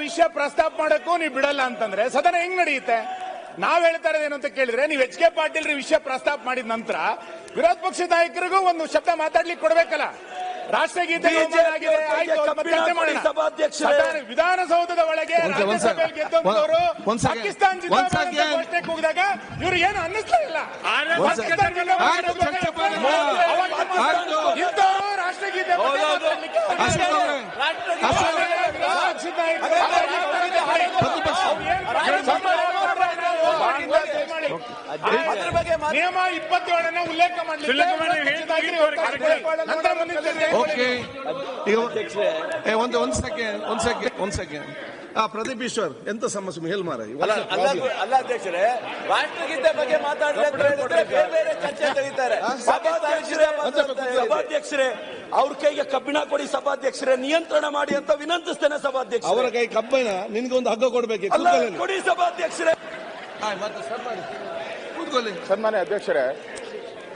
ವಿಷಯ ಪ್ರಸ್ತಾಪ ಮಾಡಕ್ಕೂ ನೀವು ಬಿಡಲ್ಲ ಅಂತಂದ್ರೆ ಸದನ ಹೆಂಗ್ ನಡೆಯುತ್ತೆ? ನಾವ್ ಹೇಳ್ತಾ ಇರೋದೇನು ಅಂತ ಕೇಳಿದ್ರೆ, ನೀವು ಎಚ್ ಕೆ ಪಾಟೀಲ್ ವಿಷಯ ಪ್ರಸ್ತಾಪ ಮಾಡಿದ ನಂತರ ವಿರೋಧ ಪಕ್ಷದ ನಾಯಕರಿಗೂ ಒಂದು ಶಬ್ದ ಮಾತಾಡ್ಲಿಕ್ಕೆ ಕೊಡ್ಬೇಕಲ್ಲ. ರಾಷ್ಟ್ರಗೀತೆ ವಿಧಾನಸೌಧದ ಒಳಗೆ ರಾಜ್ಯಸಭೆಯಲ್ಲಿ ಗೆದ್ದವರು ಪಾಕಿಸ್ತಾನ ಜಿಂದಾಬಾದ್ ಕೂಗಿದಾಗ ಇವ್ರು ಏನು ಅನ್ನಿಸ್ತಾ ಇಲ್ಲ. ಇಂಥವರು ರಾಷ್ಟ್ರಗೀತೆ ನಿಯಮ 27 ಉಲ್ಲೇಖ ಒಂದ್ ಸೆಕೆಂಡ್ ಪ್ರದೀಪ್ ಈಶ್ವರ್ ಎಂತ ಸಮಸ್ಯೆ ಹೇಳಿ ಮಾರ. ಅಲ್ಲ ಅಧ್ಯಕ್ಷರೇ, ರಾಷ್ಟ್ರಗೀತೆ ಬಗ್ಗೆ ಮಾತಾಡಿದ್ರೆ ಬೇರೆ ಚರ್ಚೆ ತೆಗಿತಾರೆ. ಸಭಾಧ್ಯಕ್ಷರೇ, ಅವ್ರ ಕೈಗೆ ಕಬ್ಬಿಣ ಕೊಡಿ ಸಭಾಧ್ಯಕ್ಷರೇ, ನಿಯಂತ್ರಣ ಮಾಡಿ ಅಂತ ವಿನಂತಿಸ್ತೇನೆ ಸಭಾಧ್ಯಕ್ಷ. ಅವರ ಕೈ ಕಬ್ಬಿಣ, ನಿನ್ಗೆ ಒಂದು ಹಗ್ಗ ಕೊಡ್ಬೇಕು ಕೊಡಿ ಸಭಾಧ್ಯಕ್ಷರೇ. ಕೂತ್ಕೊಳ್ಳಿ. ಸನ್ಮಾನ್ಯ ಅಧ್ಯಕ್ಷರೇ,